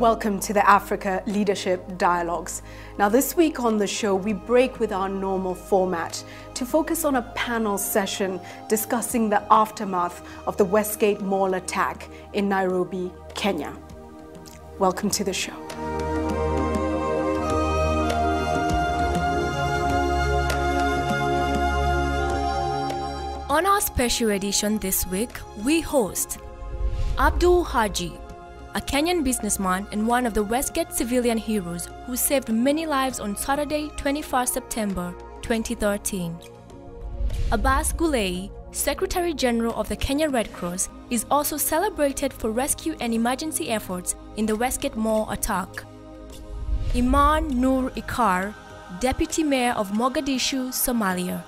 Welcome to the Africa Leadership Dialogues. Now this week on the show, we break with our normal format to focus on a panel session discussing the aftermath of the Westgate Mall attack in Nairobi, Kenya. Welcome to the show. On our special edition this week, we host Abdul Haji, a Kenyan businessman and one of the Westgate civilian heroes who saved many lives on Saturday, 21st September 2013. Abbas Gullet, Secretary General of the Kenya Red Cross, is also celebrated for rescue and emergency efforts in the Westgate Mall attack. Iman Icar, Deputy Mayor of Mogadishu, Somalia.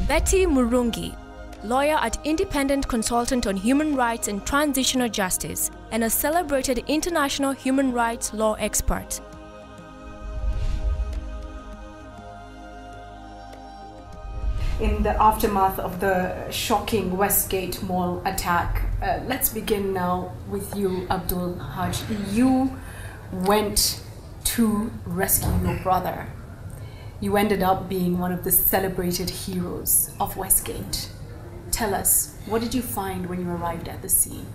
Betty Murungi, lawyer at Independent Consultant on Human Rights and Transitional Justice, and a celebrated international human rights law expert. In the aftermath of the shocking Westgate Mall attack, let's begin now with you, Abdul Haji. You went to rescue your brother. You ended up being one of the celebrated heroes of Westgate. Tell us, what did you find when you arrived at the scene?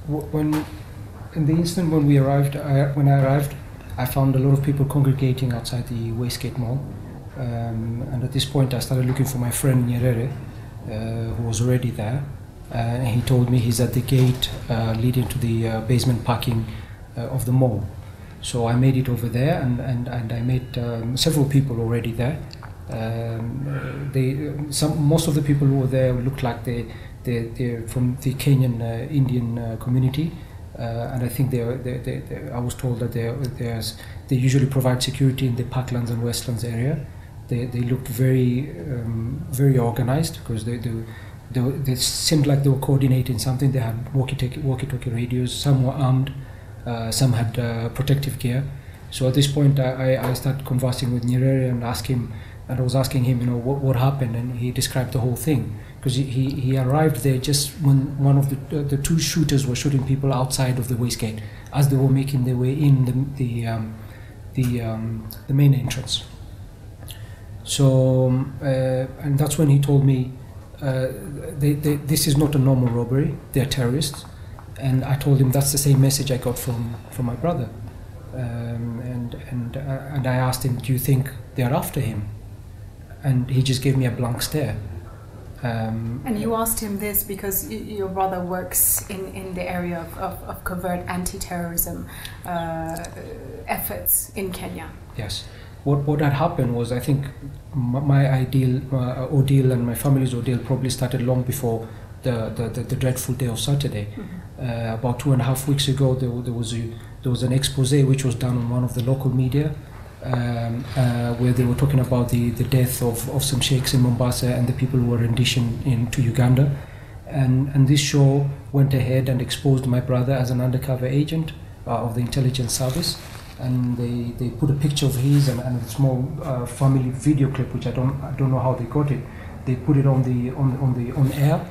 When in the instant when I arrived, I found a lot of people congregating outside the Westgate Mall, and at this point I started looking for my friend Nyerere, who was already there, and he told me he's at the gate leading to the basement parking of the mall. So I made it over there, and I met several people already there. Most of the people who were there looked like they're from the Kenyan Indian community, and I think I was told that they usually provide security in the Parklands and Westlands area. They looked very organized because they seemed like they were coordinating something. They had walkie-talkie radios. Some were armed. Some had protective gear. So at this point, I started conversing with Nyerere and I was asking him, what happened, and he described the whole thing. Because he arrived there just when one of the two shooters were shooting people outside of the Westgate as they were making their way in the main entrance. So and that's when he told me this is not a normal robbery. They're terrorists. And I told him that's the same message I got from my brother, and I asked him, do you think they're after him? And he just gave me a blank stare. And you asked him this because your brother works in the area of covert anti-terrorism efforts in Kenya. Yes. What had happened was, I think my ordeal and my family's ordeal probably started long before the dreadful day of Saturday. Mm-hmm. About 2.5 weeks ago, there was an expose which was done on one of the local media, where they were talking about the death of some sheikhs in Mombasa and the people who were renditioned into Uganda, and this show went ahead and exposed my brother as an undercover agent of the intelligence service, and they put a picture of his and a small family video clip, which I don't know how they got it. They put it on air.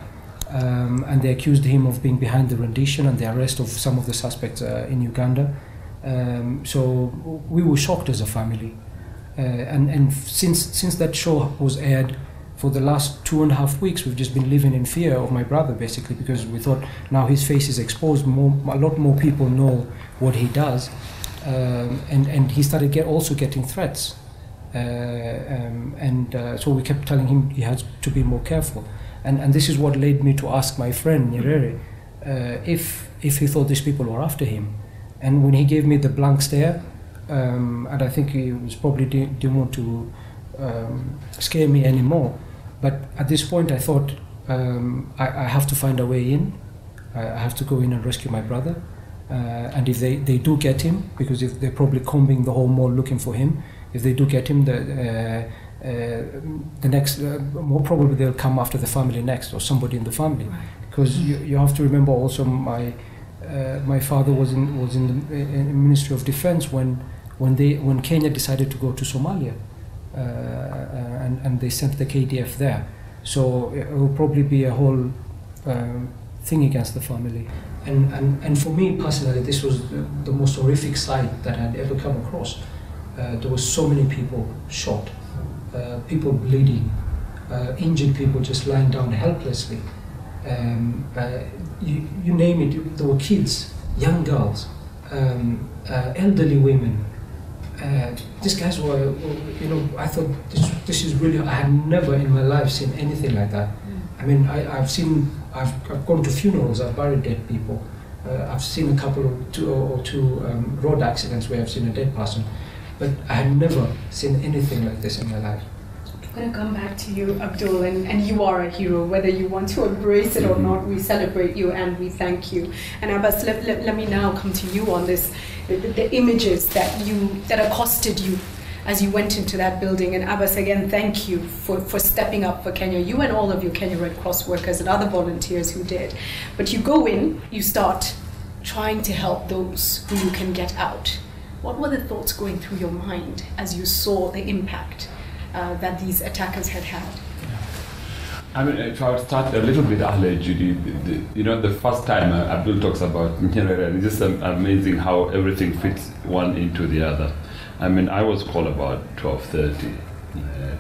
And they accused him of being behind the rendition and the arrest of some of the suspects in Uganda. So we were shocked as a family. And since that show was aired, for the last 2.5 weeks, we've just been living in fear of my brother, basically, because we thought now his face is exposed, a lot more people know what he does. And he started also getting threats. So we kept telling him he has to be more careful. And this is what led me to ask my friend Nyerere if he thought these people were after him. And when he gave me the blank stare, and I think he was probably didn't want to scare me anymore. But at this point I thought I have to find a way in. I have to go in and rescue my brother. And if they do get him, because if they're probably combing the whole mall looking for him, if they do get him, the next, more probably they'll come after the family next, or somebody in the family, because you have to remember also my father was in the Ministry of Defense when Kenya decided to go to Somalia, and they sent the KDF there. So it will probably be a whole thing against the family. And for me personally, this was the most horrific sight that I had ever come across. There were so many people shot, people bleeding, injured people just lying down helplessly. You name it, there were kids, young girls, elderly women. These guys were, I thought this is really, I had never in my life seen anything like that. I mean, I've gone to funerals, I've buried dead people. I've seen a couple of two road accidents where I've seen a dead person, but I had never seen anything like this in my life. I'm going to come back to you, Abdul, and you are a hero, whether you want to embrace it or not. We celebrate you and we thank you. And Abbas, let me now come to you on this, the images that accosted you as you went into that building. And Abbas, again, thank you for stepping up for Kenya, you and all of your Kenya Red Cross workers and other volunteers who did. But you go in, you start trying to help those who you can get out. What were the thoughts going through your mind as you saw the impact that these attackers had had? I mean, if I would start a little bit earlier, Judy, the first time Abdul talks about Nyerere, it's just amazing how everything fits one into the other. I mean, I was called about 12:30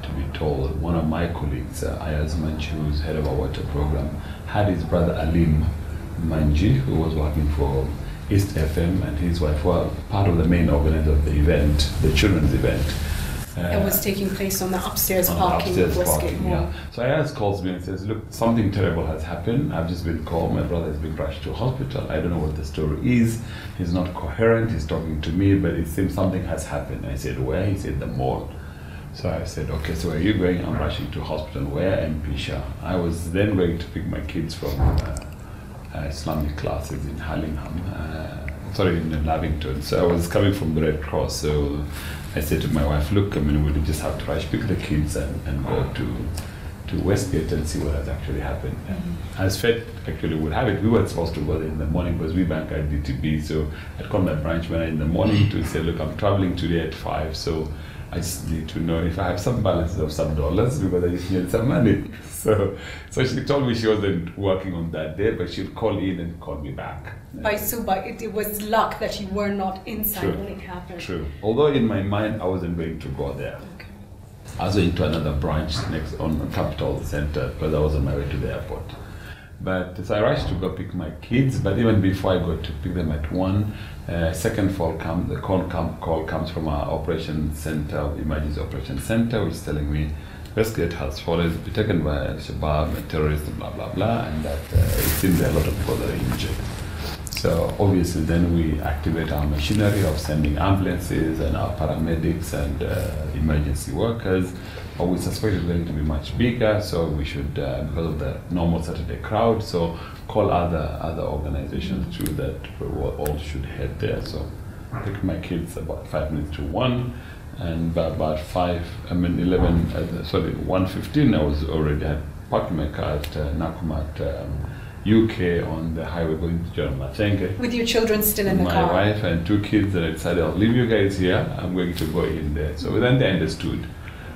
to be told one of my colleagues, Ayaz Manji, who's head of our water program, had his brother Alim Manji, who was working for East FM, and his wife were part of the main organizer of the event, the children's event. It was taking place on the upstairs parking of Westgate Mall. Yeah. So Ayaz calls me and says, look, something terrible has happened. I've just been called. My brother has been rushed to hospital. I don't know what the story is. He's not coherent. He's talking to me, but it seems something has happened. I said, where? He said, the mall. So I said, okay, so where are you going? I'm rushing to hospital. Where? In Pisha. I was then going to pick my kids from Islamic classes in Hallingham, in Lavington. So I was coming from the Red Cross. So I said to my wife, look, I mean, we'll just have to rush, pick the kids and go to Westgate and see what has actually happened. As fate actually would have it, we were supposed to go there in the morning because we bank at DTB. So I'd called my branch manager in the morning to say, look, I'm traveling today at 5, so I just need to know if I have some balances of some dollars because I just need some money. So she told me she wasn't working on that day, but she'd call in and call me back. It was luck that you were not inside when it happened. True. Although in my mind, I wasn't going to go there. Okay. I was going to another branch next on Capital Center because I was on my way to the airport. But so I rushed to go pick my kids, but even before I got to pick them at 1, second call comes from our operations center, emergency operations center, which is telling me Westgate has fallen, been taken by Al-Shabaab, a terrorist, blah, blah, blah, and that it seems there are a lot of people that are injured. So obviously then we activate our machinery of sending ambulances and our paramedics and emergency workers. But we suspect it's going to be much bigger, so we should, because of the normal Saturday crowd, so call other organizations too that we all should head there. So I picked my kids about 5 minutes to 1, and by about 1:15 I was already had parked my car at Nakumatt, UK on the highway going to John Mathenge. With your children still in the car? My wife and 2 kids, and I decided I'll leave you guys here, I'm going to go in there. So then they understood.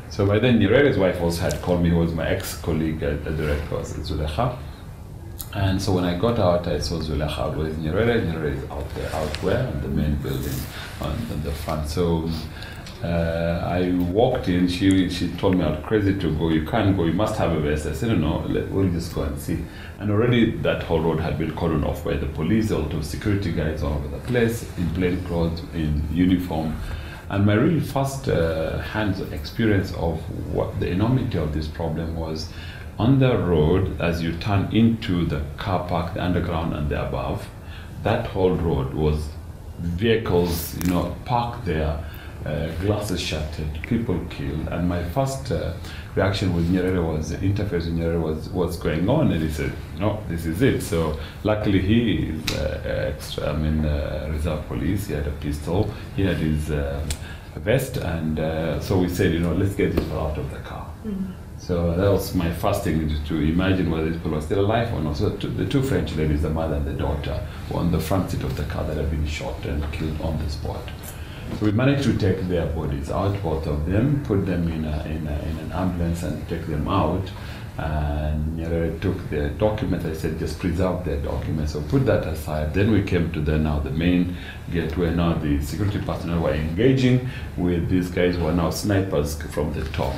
So by then Nyerere's wife also had called me, who was my ex-colleague at the Red Cross, Zulekha. And so when I got out, I saw Zulekha. Where is Nyerere? Nyerere is out there, out where? On the main building, on the front. So I walked in, she told me I was crazy to go. You can't go, you must have a vest. I said, no, we'll just go and see. And already that whole road had been cordoned off by the police, all those security guys all over the place, in plain clothes, in uniform. And my really first hands-on experience of what the enormity of this problem was, on the road, as you turn into the car park, the underground and the above, that whole road was vehicles, parked there, glasses shattered, people killed. And my first reaction with Nyerere was, interface with Nyerere was, what's going on? And he said, no, this is it. So luckily he is reserve police, he had a pistol, he had his vest, and so we said, let's get this out of the car. Mm-hmm. So that was my first thing, to imagine whether these people were still alive or not. So the 2 French ladies, the mother and the daughter, were on the front seat of the car that had been shot and killed on the spot. So we managed to take their bodies out, both of them, put them in an ambulance and take them out. And Nyerere took the documents. I said, just preserve the documents. So put that aside. Then we came to the main gate where now the security personnel were engaging with these guys who are now snipers from the top,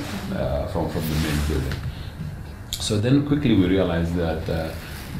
from the main building. So then quickly we realized that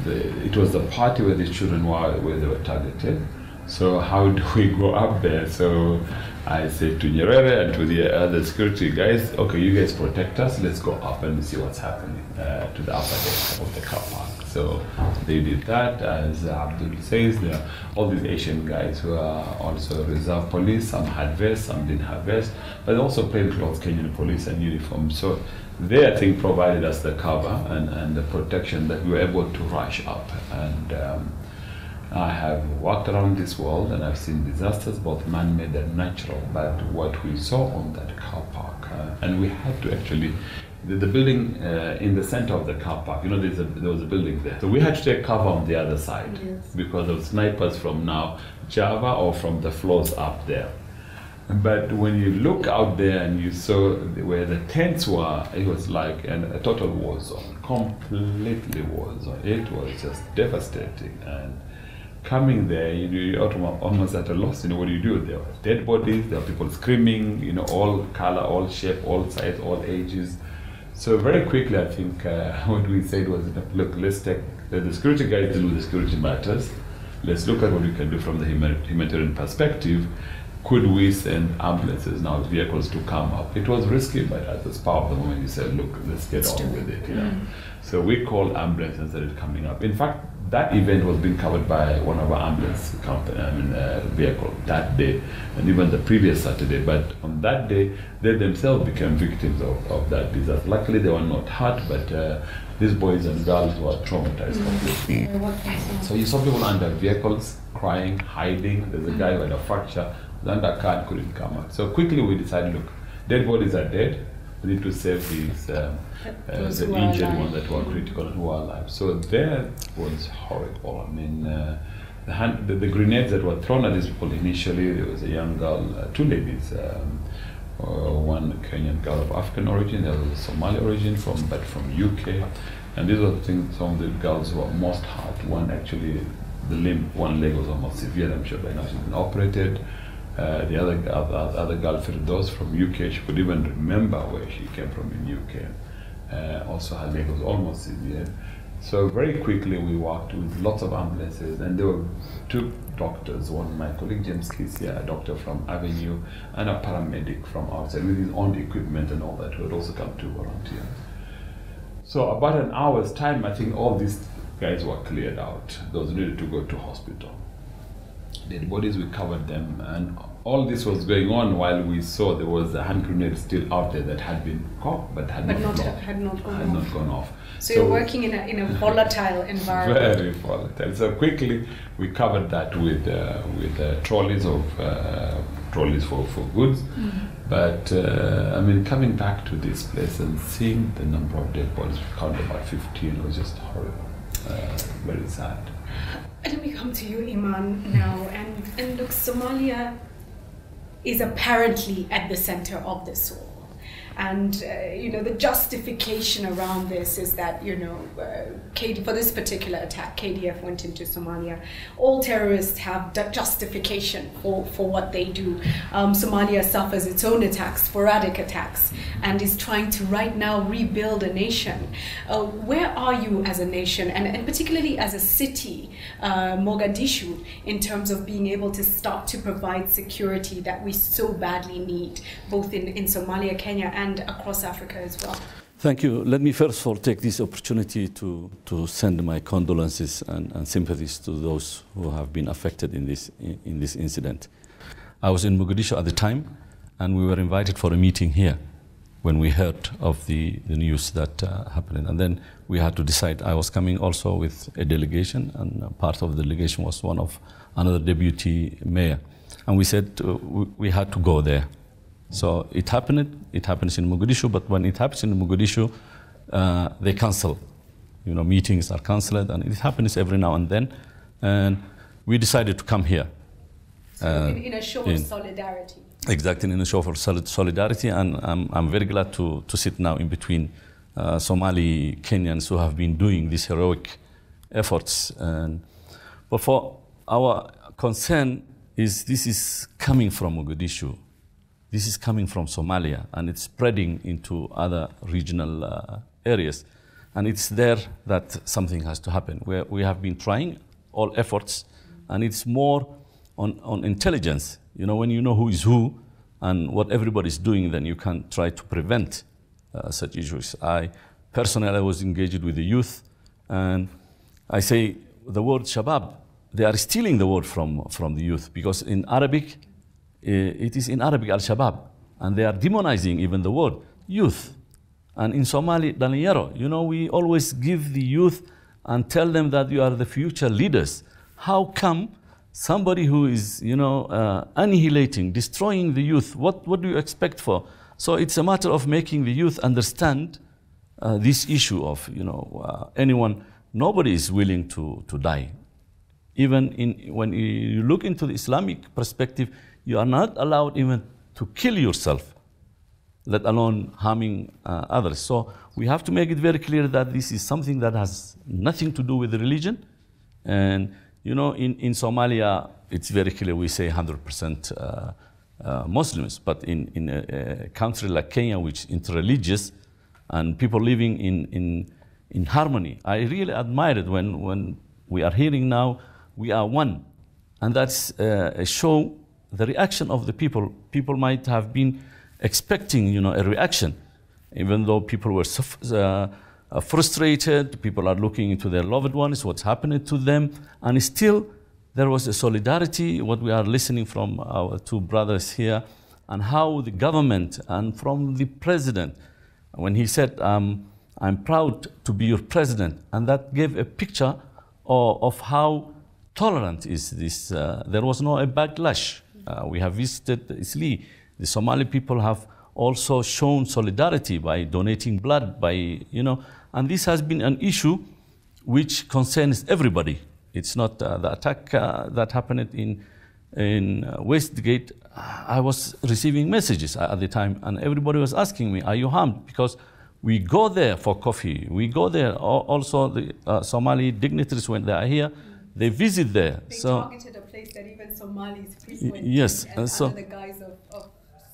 it was the party where these children were, where they were targeted. So how do we go up there? So I said to Nyerere and to the other security guys, okay, you guys protect us, let's go up and see what's happening to the upper deck of the car park. So they did that. As Abdul says, there are all these Asian guys who are also reserve police. Some had vests, some didn't have vests, but also plainclothes Kenyan police and uniform. So they, I think, provided us the cover and the protection that we were able to rush up. And I have walked around this world and I've seen disasters, both man-made and natural, but what we saw on that car park, and we had to actually, the building in the center of the car park, there was a building there. So we had to take cover on the other side because of snipers from now Java or from the floors up there. But when you look out there and you saw where the tents were, it was like a total war zone, completely war zone. It was just devastating. And coming there, you're almost at a loss. What do you do? There were dead bodies, there were people screaming, all color, all shape, all size, all ages. So very quickly, I think what we said was, look, let's take the security guys deal with the security matters. Let's look at what we can do from the humanitarian perspective. Could we send ambulances now, vehicles to come up? It was risky, but at the spur of the moment, you said, look, let's get on with it. So we called ambulances and started coming up. In fact, that event was being covered by one of our ambulance vehicle that day, and even the previous Saturday. But on that day, they themselves became victims of that disaster. Luckily, they were not hurt, but these boys and girls were traumatized completely. So you saw people under vehicles, crying, hiding. There's a guy who had a fracture, was under a car, couldn't come out. So quickly we decided, look, dead bodies are dead. We need to save these the injured ones that were critical and who are alive. So that was horrible. I mean, the grenades that were thrown at these people initially, there was a young girl, two ladies, one Kenyan girl of African origin, the other was Somali origin, but from UK. And these were the things, some of the girls who were most hurt. One actually, one leg was almost severe. I'm sure by now she's been operated. The other girl, those from UK, she could even remember where she came from in UK. Also her leg was almost severe. So very quickly we worked with lots of ambulances, and there were two doctors, one my colleague James Kisia, a doctor from Avenue, and a paramedic from outside with his own equipment and all that, who had also come to volunteer. So about an hour's time, I think all these guys were cleared out. Those needed to go to hospital. Dead bodies, we covered them, and all this was going on while we saw there was a hand grenade still out there that had been caught but had not gone off. So you're working in a volatile environment. Very volatile. So quickly we covered that with trolleys for goods. But I mean, coming back to this place and seeing the number of dead bodies, we counted about 15, was just horrible, very sad. Let me come to you, Iman, now. And look, Somalia is apparently at the center of this war. And, the justification around this is that, for this particular attack, KDF went into Somalia. All terrorists have justification for what they do. Somalia suffers its own attacks, sporadic attacks, and is trying to right now rebuild a nation. Where are you as a nation, and particularly as a city, Mogadishu, in terms of being able to start to provide security that we so badly need, both in Somalia, Kenya, and across Africa as well? Thank you. Let me first of all take this opportunity to send my condolences and sympathies to those who have been affected in this incident. I was in Mogadishu at the time, and we were invited for a meeting here when we heard of the news that happened. And then we had to decide. I was coming also with a delegation, and part of the delegation was another deputy mayor. And we said we had to go there. So it happens in Mogadishu, but when it happens in Mogadishu, they cancel. Meetings are cancelled, and it happens every now and then. And we decided to come here. So in a show of solidarity. Exactly, in a show of solidarity, and I'm very glad to sit now in between Somali Kenyans who have been doing these heroic efforts. But for our concern is this is coming from Mogadishu. This is coming from Somalia, and it's spreading into other regional areas. And it's there that something has to happen. We have been trying all efforts, and it's more on intelligence. You know, when you know who is who and what everybody's doing, then you can try to prevent such issues. I personally was engaged with the youth, and I say the word Shabab, they are stealing the word from the youth, because in Arabic, it is in Arabic Al-Shabab, and they are demonizing even the word youth. And in Somali, Dalinyaro, you know, we always give the youth and tell them that you are the future leaders. How come somebody who is, you know, annihilating, destroying the youth, what do you expect for? So it's a matter of making the youth understand this issue of, you know, nobody is willing to die. Even when you look into the Islamic perspective, you are not allowed even to kill yourself, let alone harming others. So we have to make it very clear that this is something that has nothing to do with religion. And, you know, in Somalia, it's very clear we say 100% Muslims. But in a country like Kenya, which is interreligious, and people living in harmony, I really admire it when we are hearing now we are one. And that's a show the reaction of the people. People might have been expecting, you know, a reaction, even though people were frustrated. People are looking into their loved ones, what's happening to them, and still there was a solidarity. What we are listening from our two brothers here, and how the government and from the president, when he said, "I'm proud to be your president," and that gave a picture of how tolerant is this. There was no a backlash. We have visited Isli. The Somali people have also shown solidarity by donating blood, you know, and this has been an issue which concerns everybody. It's not the attack that happened in Westgate. I was receiving messages at the time, and everybody was asking me, "Are you harmed?" Because we go there for coffee. We go there. Also, the Somali dignitaries, when they are here, they visit there. They targeted a place that even Somalis frequent. Yes, and so under the guise of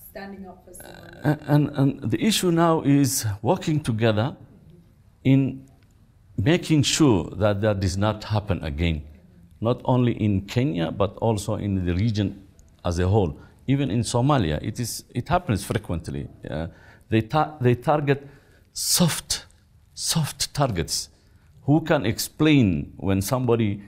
standing up for Somalia. And the issue now is working together in making sure that that does not happen again, not only in Kenya but also in the region as a whole. Even in Somalia, it happens frequently. They target soft targets. Who can explain when somebody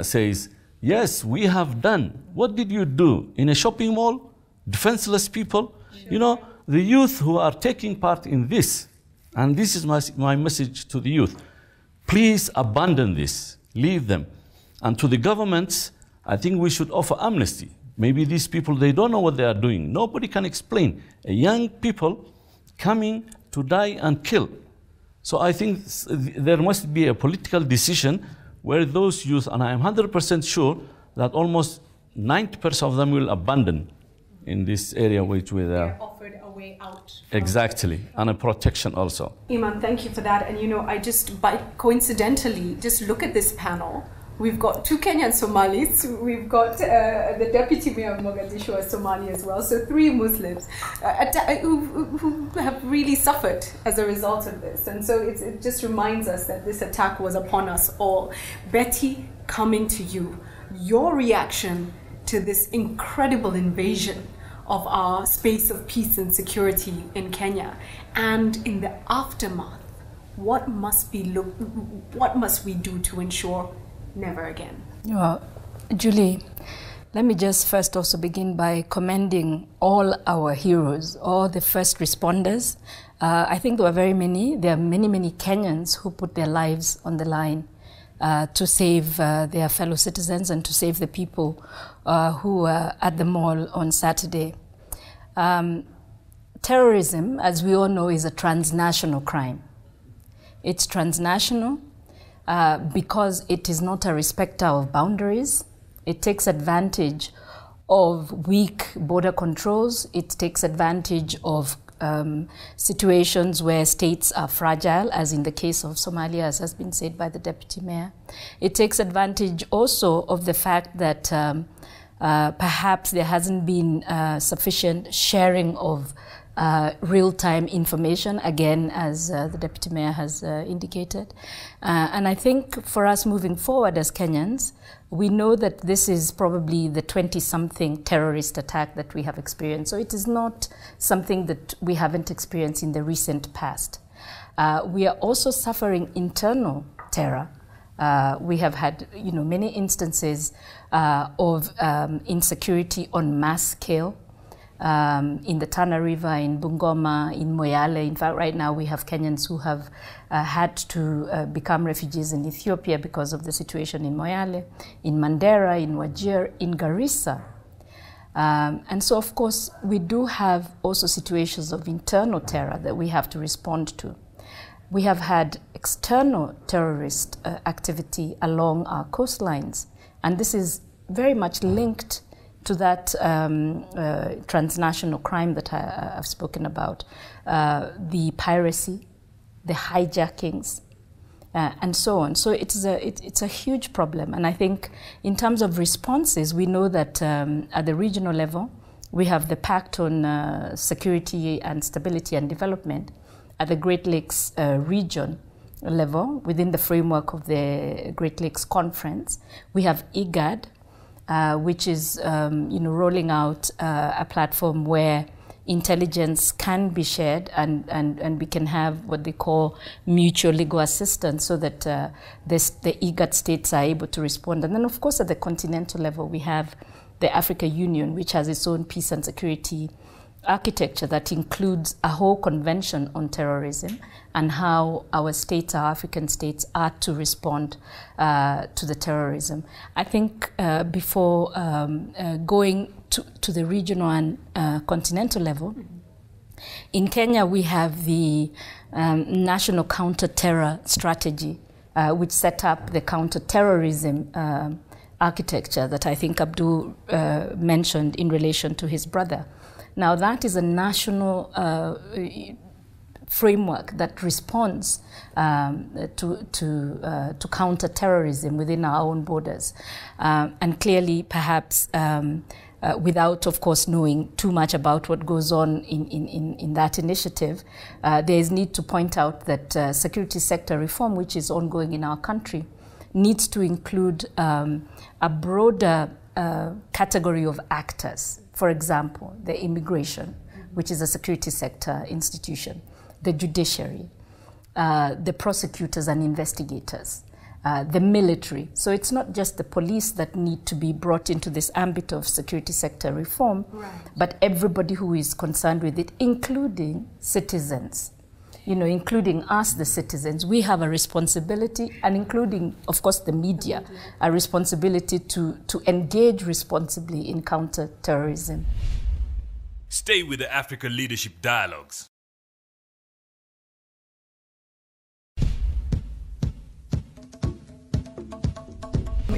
says, "Yes, we have done"? What did you do in a shopping mall? Defenseless people. Sure. You know, the youth who are taking part in this, and this is my message to the youth: please abandon this, leave them. And to the governments, I think we should offer amnesty. Maybe these people, they don't know what they are doing. Nobody can explain. A young people coming to die and kill. So I think there must be a political decision where those youth, and I am 100% sure that almost 90% of them will abandon in this area which we are offered a way out. Exactly, and a protection also. Iman, thank you for that. And you know, I just coincidentally just look at this panel. We've got two Kenyan Somalis. We've got the deputy mayor of Mogadishu as Somali as well. So 3 Muslims who have really suffered as a result of this. And so it just reminds us that this attack was upon us all. Betty, coming to you, your reaction to this incredible invasion of our space of peace and security in Kenya, and in the aftermath, what must we do to ensure never again? Well, Julie, let me just first also begin by commending all our heroes, all the first responders. I think there were very many. There are many Kenyans who put their lives on the line to save their fellow citizens and to save the people who were at the mall on Saturday. Terrorism, as we all know, is a transnational crime. It's transnational because it is not a respecter of boundaries. It takes advantage of weak border controls. It takes advantage of situations where states are fragile, as in the case of Somalia, as has been said by the Deputy Mayor. It takes advantage also of the fact that perhaps there hasn't been sufficient sharing of real-time information, again, as the Deputy Mayor has indicated. And I think for us moving forward as Kenyans, we know that this is probably the 20-something terrorist attack that we have experienced. So it is not something that we haven't experienced in the recent past. We are also suffering internal terror. We have had, many instances of insecurity on mass scale. In the Tana River, in Bungoma, in Moyale. In fact, right now we have Kenyans who have had to become refugees in Ethiopia because of the situation in Moyale, in Mandera, in Wajir, in Garissa. And so, of course, we do have also situations of internal terror that we have to respond to. We have had external terrorist activity along our coastlines, and this is very much linked to that transnational crime that I've spoken about, the piracy, the hijackings, and so on. So it's a huge problem. And I think in terms of responses, we know that at the regional level, we have the Pact on Security and Stability and Development. At the Great Lakes region level, within the framework of the Great Lakes Conference, we have IGAD, which is rolling out a platform where intelligence can be shared and we can have what they call mutual legal assistance so that the IGAD states are able to respond. And then, of course, at the continental level, we have the Africa Union, which has its own peace and security architecture that includes a whole convention on terrorism and how our states, our African states, are to respond to the terrorism. I think before going to the regional and continental level, in Kenya we have the National Counter-Terror Strategy, which set up the counter-terrorism architecture that I think Abdul mentioned in relation to his brother. Now, that is a national framework that responds to counter terrorism within our own borders. And clearly, perhaps, without, of course, knowing too much about what goes on in that initiative, there is need to point out that security sector reform, which is ongoing in our country, needs to include a broader category of actors. For example, the immigration, which is a security sector institution, the judiciary, the prosecutors and investigators, the military. So it's not just the police that need to be brought into this ambit of security sector reform, right, but everybody who is concerned with it, including citizens. Including us, the citizens, we have a responsibility, and including, of course, the media, a responsibility to engage responsibly in counter-terrorism. Stay with the Africa Leadership Dialogues.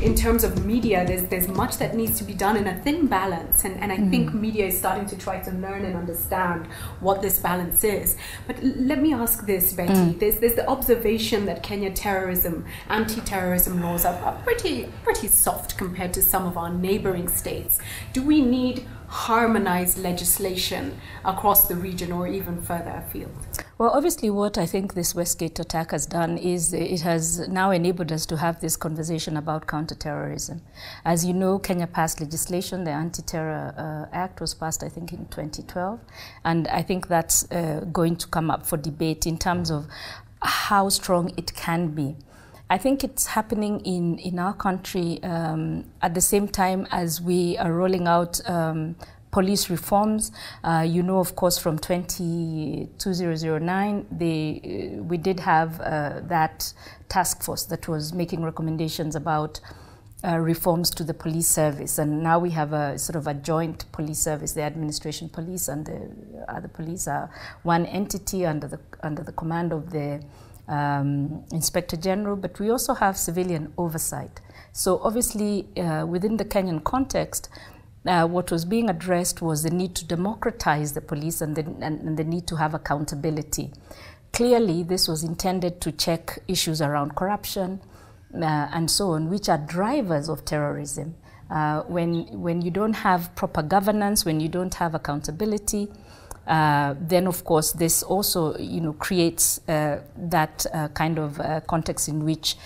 In terms of media, there's much that needs to be done in a thin balance, and I think media is starting to try to learn and understand what this balance is. But let me ask this, Betty. There's the observation that Kenya terrorism, anti-terrorism laws are pretty soft compared to some of our neighboring states. Do we need harmonized legislation across the region or even further afield? Well, obviously what I think this Westgate attack has done is it has now enabled us to have this conversation about counterterrorism. As you know, Kenya passed legislation. The Anti-Terror Act was passed, I think, in 2012. And I think that's going to come up for debate in terms of how strong it can be. I think it's happening in our country at the same time as we are rolling out police reforms. Of course, from 2009, we did have that task force that was making recommendations about reforms to the police service. And now we have a sort of a joint police service. The administration police and the other police are one entity under the command of the Inspector General, but we also have civilian oversight. So obviously, within the Kenyan context, what was being addressed was the need to democratize the police and the need to have accountability. Clearly, this was intended to check issues around corruption and so on, which are drivers of terrorism. When you don't have proper governance, when you don't have accountability, then of course this also creates that kind of context in which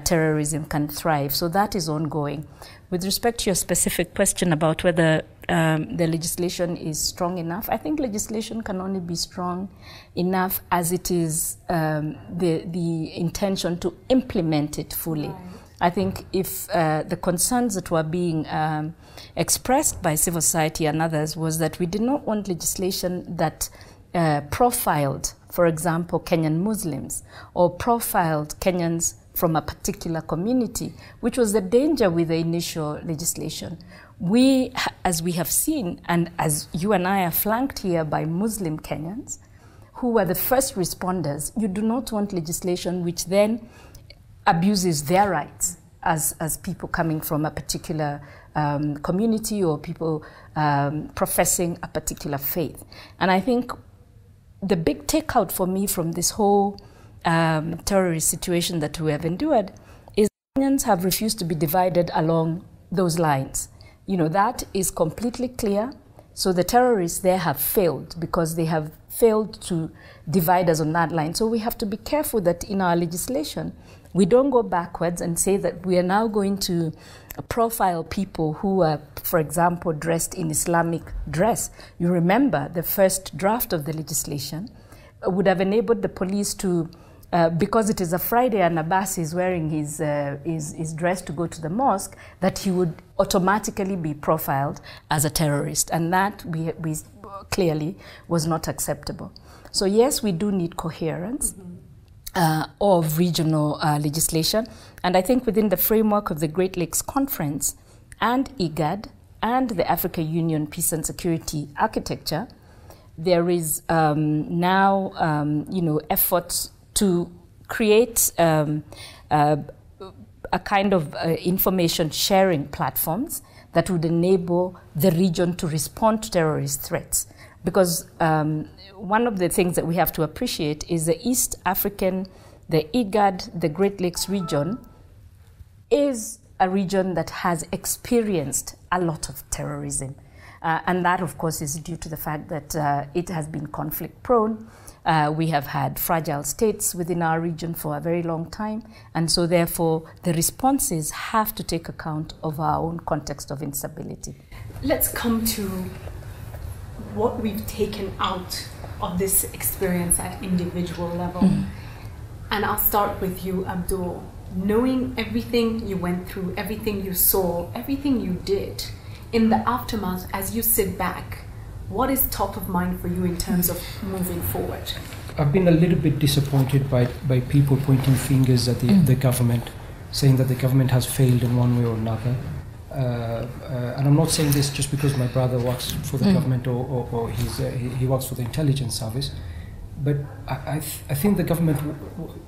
terrorism can thrive. So that is ongoing. With respect to your specific question about whether the legislation is strong enough, I think legislation can only be strong enough as it is the intention to implement it fully. Right. I think if the concerns that were being expressed by civil society and others was that we did not want legislation that profiled, for example, Kenyan Muslims or profiled Kenyans from a particular community, which was the danger with the initial legislation. We, as we have seen, and as you and I are flanked here by Muslim Kenyans, who were the first responders, you do not want legislation which then abuses their rights as people coming from a particular community or people professing a particular faith. And I think the big takeout for me from this whole terrorist situation that we have endured is Kenyans have refused to be divided along those lines. That is completely clear. So the terrorists there have failed because they have failed to divide us on that line. So we have to be careful that in our legislation, we don't go backwards and say that we are now going to profile people who are, for example, dressed in Islamic dress. You remember the first draft of the legislation would have enabled the police to, because it is a Friday and Abbas is wearing his dress to go to the mosque, that he would automatically be profiled as a terrorist. And that we clearly was not acceptable. So yes, we do need coherence of regional legislation. And I think within the framework of the Great Lakes Conference and IGAD and the Africa Union Peace and Security Architecture, there is now efforts to create a kind of information sharing platforms that would enable the region to respond to terrorist threats. Because one of the things that we have to appreciate is the East African, the IGAD, the Great Lakes region is a region that has experienced a lot of terrorism. And that, of course, is due to the fact that it has been conflict prone. We have had fragile states within our region for a very long time. And so, therefore, the responses have to take account of our own context of instability. Let's come to what we've taken out of this experience at individual level. And I'll start with you, Abdul. Knowing everything you went through, everything you saw, everything you did, in the aftermath, as you sit back, what is top of mind for you in terms of moving forward? I've been a little bit disappointed by people pointing fingers at the government, saying that the government has failed in one way or another. And I'm not saying this just because my brother works for the government or he works for the intelligence service, but I think the government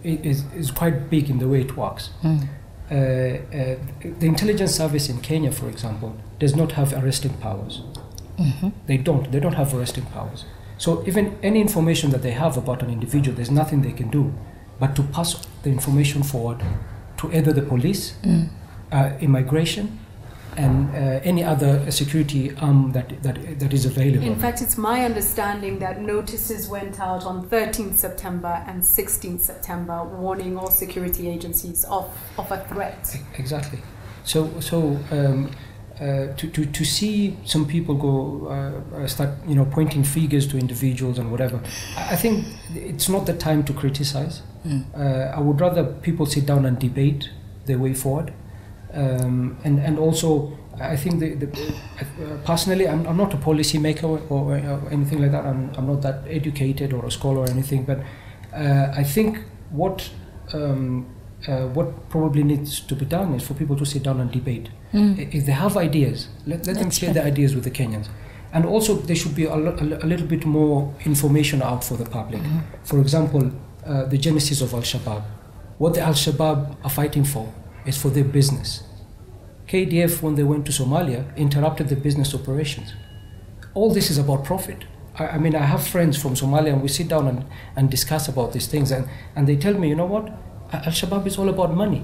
is quite big in the way it works. The intelligence service in Kenya, for example, does not have arresting powers. They don't have arresting powers. So even any information that they have about an individual, there's nothing they can do but to pass the information forward to either the police, immigration, and any other security arm that is available. In fact, it's my understanding that notices went out on 13th September and 16th September warning all security agencies of a threat. Exactly. So to see some people go start pointing fingers to individuals and whatever, I think it's not the time to criticize. I would rather people sit down and debate their way forward. And also, I think personally, I'm not a policy maker or anything like that. I'm not that educated or a scholar or anything. But I think what probably needs to be done is for people to sit down and debate. If they have ideas, let them share their ideas with the Kenyans. And also, there should be a little bit more information out for the public. For example, the genesis of Al-Shabaab. What the Al-Shabaab are fighting for is for their business. KDF, when they went to Somalia, interrupted the business operations. All this is about profit. I mean, I have friends from Somalia, and we sit down and discuss about these things, and they tell me, you know what, Al-Shabaab is all about money.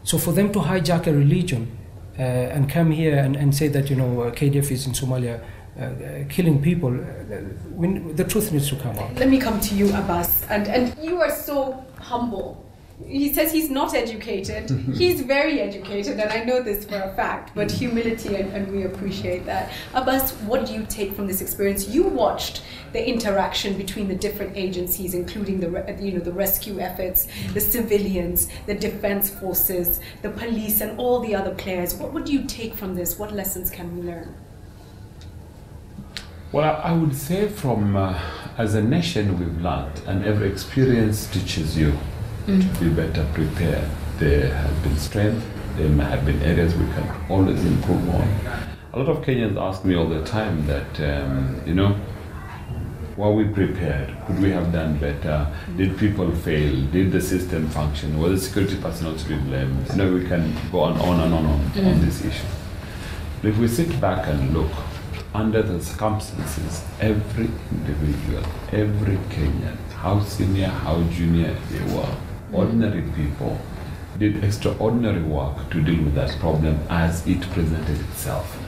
So for them to hijack a religion and come here and say that, you know, KDF is in Somalia killing people, the truth needs to come out. Let me come to you, Abbas, and you are so humble. He says he's not educated. He's very educated, and I know this for a fact, but humility, and we appreciate that. Abbas, what do you take from this experience? You watched the interaction between the different agencies, including the rescue efforts, the civilians, the defense forces, the police, and all the other players. What do you take from this? What lessons can we learn? Well, I would say from, as a nation, we've learned, and every experience teaches you to be better prepared. There has been strength, there may have been areas we can always improve on. A lot of Kenyans ask me all the time that, you know, were we prepared? Could we have done better? Did people fail? Did the system function? Were the security personnel to be blamed? You know, we can go on and on this issue. But if we sit back and look, under the circumstances, every individual, every Kenyan, how senior, how junior they were, ordinary people did extraordinary work to deal with that problem as it presented itself.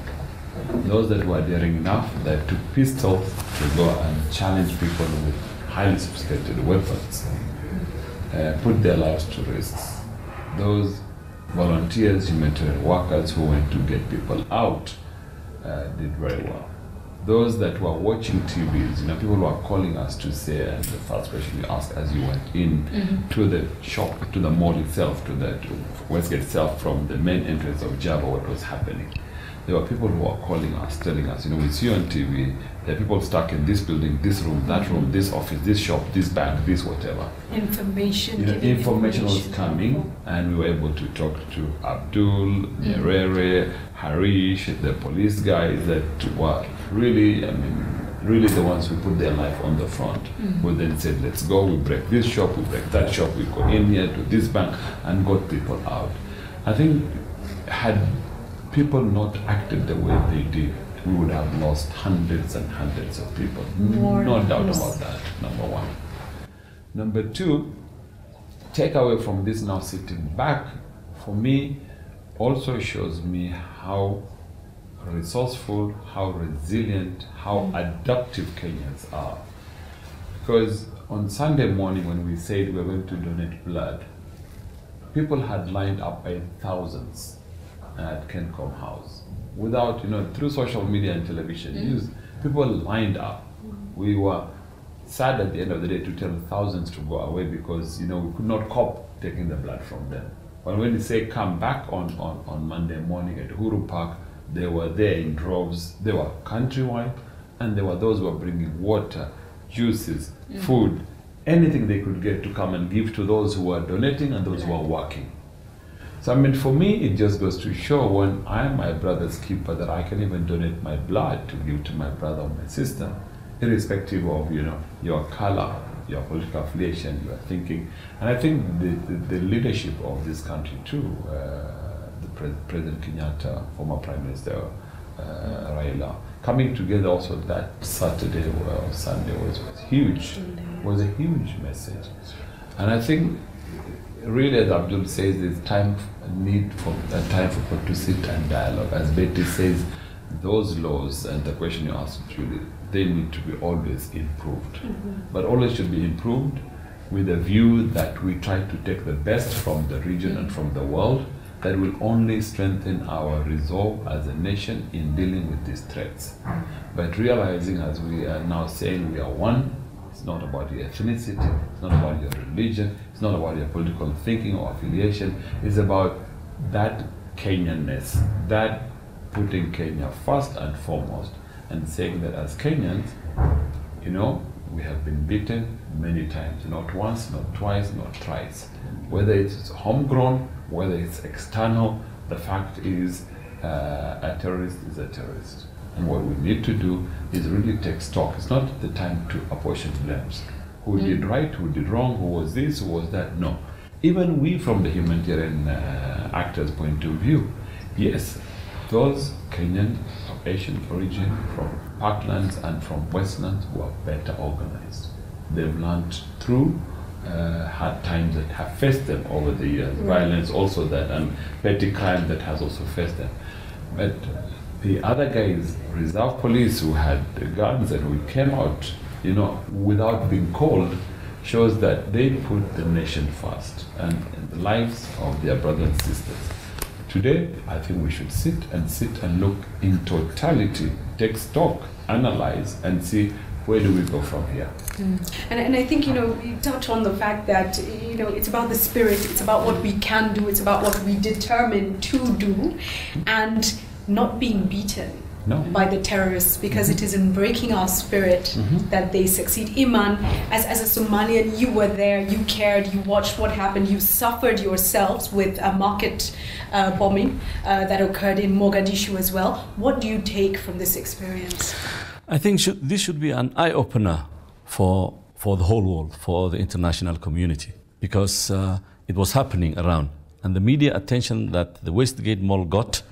Those that were daring enough, that took pistols to go and challenge people with highly sophisticated weapons, put their lives to risk. Those volunteers, humanitarian workers who went to get people out, did very well. Those that were watching TVs, you know, people were calling us to say, and the first question you asked as you went in to the shop, to the mall itself, to Westgate itself, from the main entrance of Java, what was happening. There were people who were calling us, telling us, you know, we see on TV, there are people stuck in this building, this room, that room, this office, this shop, this bank, this whatever. Information. You know, information was coming, and we were able to talk to Abdul, Nyerere, Harish, the police guys that were really, I mean, really the ones who put their life on the front. Who then said, let's go, we break this shop, we break that shop, we go in here to this bank, and got people out. I think had people not acted the way they did, we would have lost hundreds and hundreds of people. No doubt about that, number one. Number two, take away from this now sitting back, for me, also shows me how resourceful, how resilient, how adaptive Kenyans are. Because on Sunday morning when we said we were going to donate blood, people had lined up by thousands at Kencom House. Without, you know, through social media and television news, people lined up. We were sad at the end of the day to tell thousands to go away because, you know, we could not cope taking the blood from them. But when they say come back on Monday morning at Uhuru Park, they were there in droves. They were countrywide, and there were those who were bringing water, juices, food, anything they could get to come and give to those who were donating and those who were working. So I mean, for me, it just goes to show when I am my brother's keeper that I can even donate my blood to give to my brother or my sister, irrespective of, you know, your color, your political affiliation, your thinking. And I think the leadership of this country too, President Kenyatta, former Prime Minister Raila, coming together also that Saturday or Sunday was huge, was a huge message. And I think really, as Abdul says, there's time for people to sit and dialogue. As Betty says, those laws and the question you asked, Julie, they need to be always improved. But always should be improved with a view that we try to take the best from the region and from the world. That will only strengthen our resolve as a nation in dealing with these threats. But realizing, as we are now saying, we are one. It's not about your ethnicity, it's not about your religion, it's not about your political thinking or affiliation. It's about that Kenyanness, that putting Kenya first and foremost, and saying that as Kenyans, you know, we have been beaten many times, not once, not twice, not thrice. Whether it's homegrown, whether it's external, the fact is a terrorist is a terrorist. And what we need to do is really take stock. It's not the time to apportion blames. Who did right, who did wrong, who was this, who was that? No. Even we, from the humanitarian actors' point of view, Yes, those Kenyan of Asian origin from Parklands and from Westlands were better organized. They've learned through hard times that have faced them over the years, violence also that, and petty crime that has also faced them. But the other guys, reserve police who had the guns and we came out, you know, without being called, shows that they put the nation first and the lives of their brothers and sisters. Today, I think we should sit and look in totality, take stock, analyze, and see where do we go from here. And I think, you know, you touch on the fact that, you know, it's about the spirit, it's about what we can do, it's about what we determine to do, and not being beaten by the terrorists, because it is in breaking our spirit that they succeed. Iman, as a Somalian, you were there, you cared, you watched what happened, you suffered yourselves with a market bombing that occurred in Mogadishu as well. What do you take from this experience? I think this should be an eye-opener for the whole world, for the international community, because it was happening around. And the media attention that the Westgate Mall got,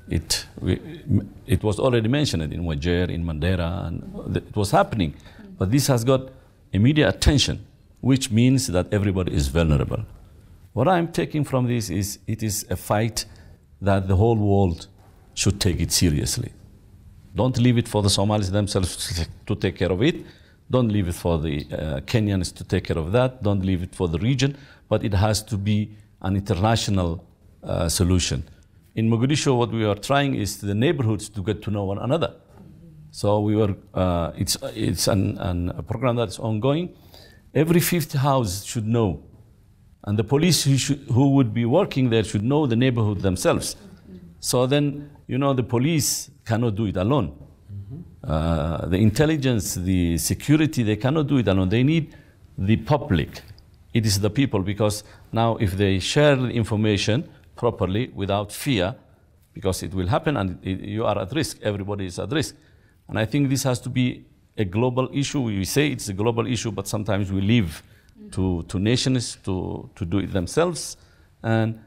it was already mentioned in Wajer, in Mandera, and it was happening. But this has got immediate attention, which means that everybody is vulnerable. What I'm taking from this is it is a fight that the whole world should take it seriously. Don't leave it for the Somalis themselves to take care of it. Don't leave it for the Kenyans to take care of that. Don't leave it for the region. But it has to be an international solution. In Mogadishu, what we are trying is the neighborhoods to get to know one another. So we were, it's a program that is ongoing. Every fifth house should know. And the police who would be working there should know the neighborhood themselves. So then, you know, the police cannot do it alone. The intelligence, the security, they cannot do it alone. They need the public. It is the people, because now if they share the information properly without fear, because it will happen and you are at risk, everybody is at risk. And I think this has to be a global issue. We say it's a global issue, but sometimes we leave to nations to do it themselves. And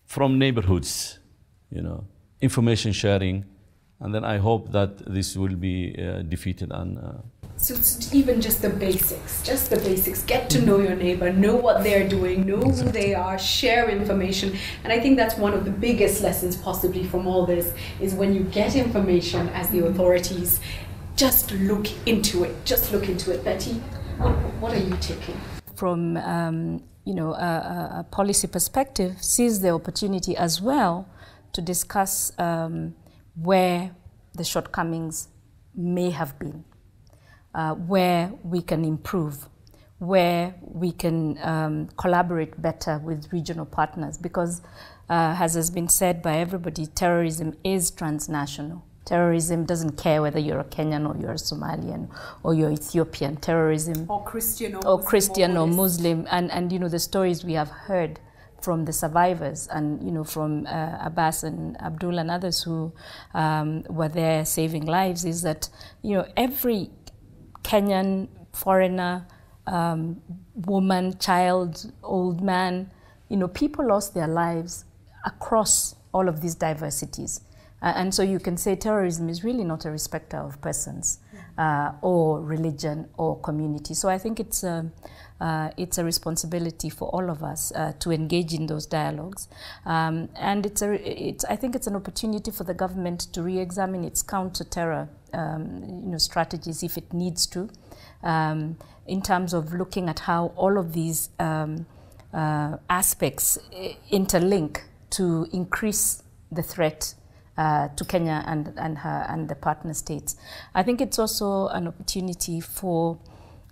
from neighborhoods, you know, information sharing, and then I hope that this will be defeated. And so it's even just the basics. Get to know your neighbor, know what they're doing, know who they are, share information. And I think that's one of the biggest lessons possibly from all this, is when you get information as the authorities, just look into it. Betty, what are you taking? From you know, a policy perspective, sees the opportunity as well to discuss where the shortcomings may have been, where we can improve, where we can collaborate better with regional partners, because as has been said by everybody, terrorism is transnational. Terrorism doesn't care whether you're a Kenyan or you're a Somalian or you're Ethiopian. Terrorism or Christian or Muslim, and you know the stories we have heard from the survivors, and you know from Abbas and Abdul and others who were there saving lives, is that you know every Kenyan foreigner, woman, child, old man, you know, people lost their lives across all of these diversities. And so you can say terrorism is really not a respecter of persons or religion or community. So I think it's a responsibility for all of us to engage in those dialogues. And I think it's an opportunity for the government to re-examine its counter-terror you know, strategies if it needs to, in terms of looking at how all of these aspects interlink to increase the threat to Kenya and the partner states. I think it's also an opportunity for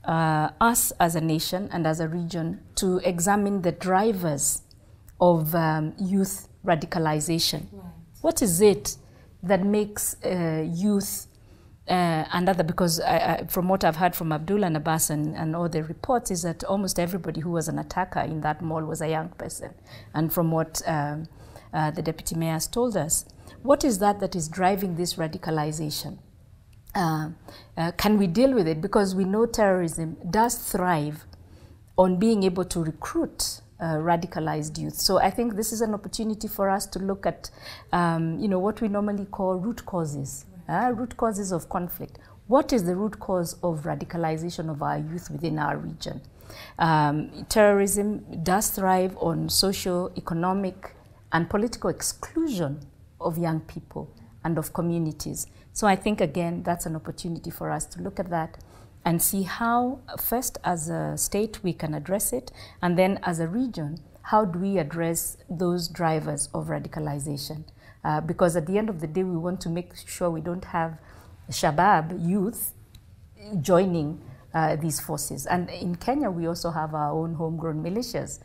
us as a nation and as a region to examine the drivers of youth radicalization. Right. What is it that makes youth and other, because from what I've heard from Abdul and Abbas and all the reports, is that almost everybody who was an attacker in that mall was a young person. And from what the deputy mayor has told us, what is that is driving this radicalization? Can we deal with it? Because we know terrorism does thrive on being able to recruit radicalized youth. So I think this is an opportunity for us to look at, what we normally call root causes of conflict. What is the root cause of radicalization of our youth within our region? Terrorism does thrive on socio-economic and political exclusion of young people and of communities. So I think, again, that's an opportunity for us to look at that and see how, first as a state, we can address it, and then as a region, how do we address those drivers of radicalization? Because at the end of the day, we want to make sure we don't have Shabab youth joining these forces. And in Kenya, we also have our own homegrown militias.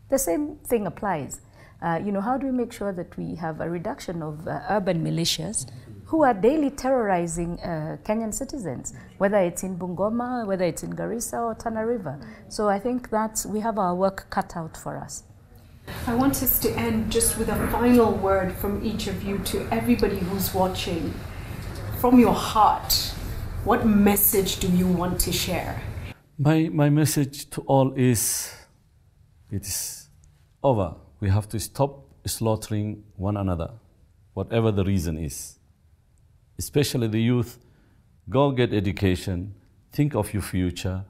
The same thing applies. How do we make sure that we have a reduction of urban militias who are daily terrorizing Kenyan citizens, whether it's in Bungoma, whether it's in Garissa or Tana River. So I think we have our work cut out for us. I want us to end just with a final word from each of you to everybody who's watching. From your heart, what message do you want to share? My message to all is, it is over. We have to stop slaughtering one another, whatever the reason is. Especially the youth, go get education, think of your future,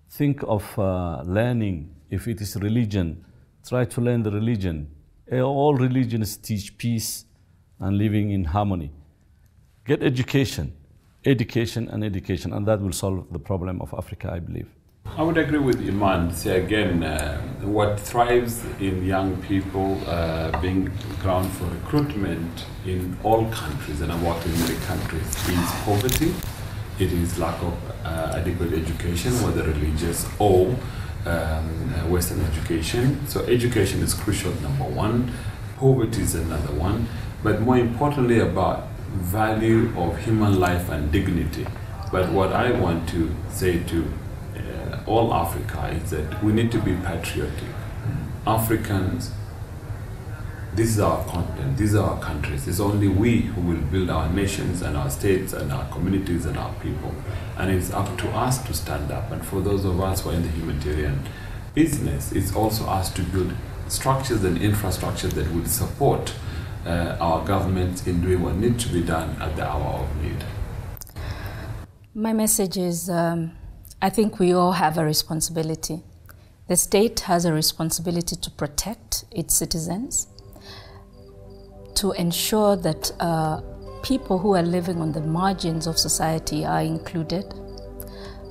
think of learning. If it is religion, try to learn the religion. All religions teach peace and living in harmony. Get education, education and education, and that will solve the problem of Africa, I believe. I would agree with Iman. Say again, what thrives in young people being ground for recruitment in all countries, and I've worked in many countries, is poverty. It is lack of adequate education, whether religious or Western education. So education is crucial, number one. Poverty is another one. But more importantly, about value of human life and dignity. But what I want to say to all Africa is that we need to be patriotic. Africans, this is our continent, these are our countries. It's only we who will build our nations and our states and our communities and our people. And it's up to us to stand up. And for those of us who are in the humanitarian business, it's also us to build structures and infrastructure that will support our governments in doing what needs to be done at the hour of need. My message is, I think we all have a responsibility. The state has a responsibility to protect its citizens, to ensure that people who are living on the margins of society are included.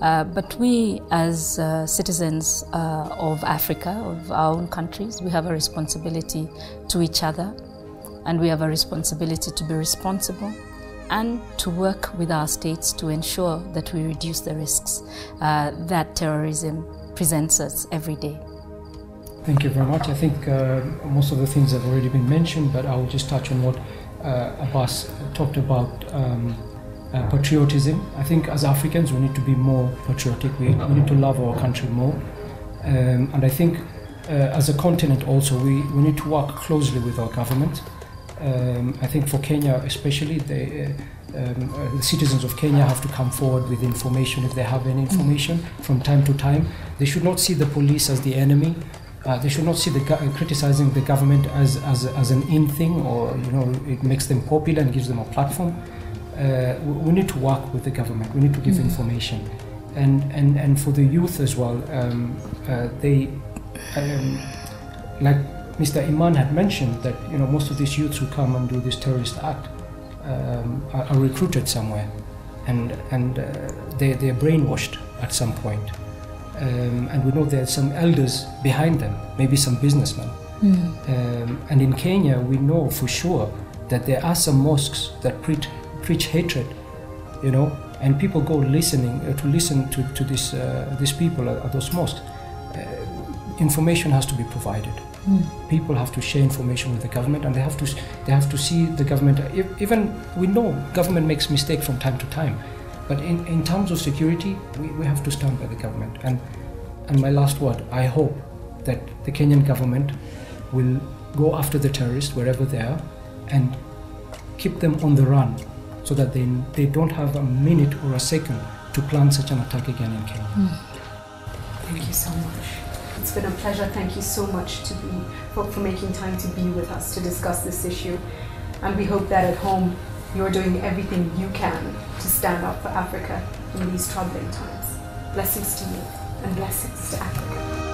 But we, as citizens of Africa, of our own countries, we have a responsibility to each other, and we have a responsibility to be responsible and to work with our states to ensure that we reduce the risks that terrorism presents us every day. Thank you very much. I think most of the things have already been mentioned, but I will just touch on what Abbas talked about, patriotism. I think as Africans we need to be more patriotic. We need to love our country more. And I think as a continent also we need to work closely with our government. I think for Kenya especially, the citizens of Kenya have to come forward with information if they have any information from time to time. They should not see the police as the enemy. They should not see criticizing the government as an in thing, or it makes them popular and gives them a platform. We need to work with the government. We need to give information, and for the youth as well. They like Mr. Iman had mentioned that most of these youths who come and do this terrorist act are recruited somewhere, and they're brainwashed at some point. And we know there are some elders behind them, maybe some businessmen. And in Kenya, we know for sure that there are some mosques that preach hatred, and people go listen to these people at those mosques. Information has to be provided. People have to share information with the government, and they have to see the government. Even we know government makes mistakes from time to time, but in terms of security, we have to stand by the government. And my last word, I hope that the Kenyan government will go after the terrorists wherever they are and keep them on the run, so that they don't have a minute or a second to plan such an attack again in Kenya. Thank you so much. It's been a pleasure. Thank you so much for making time to be with us to discuss this issue. And we hope that at home you're doing everything you can to stand up for Africa in these troubling times. Blessings to you and blessings to Africa.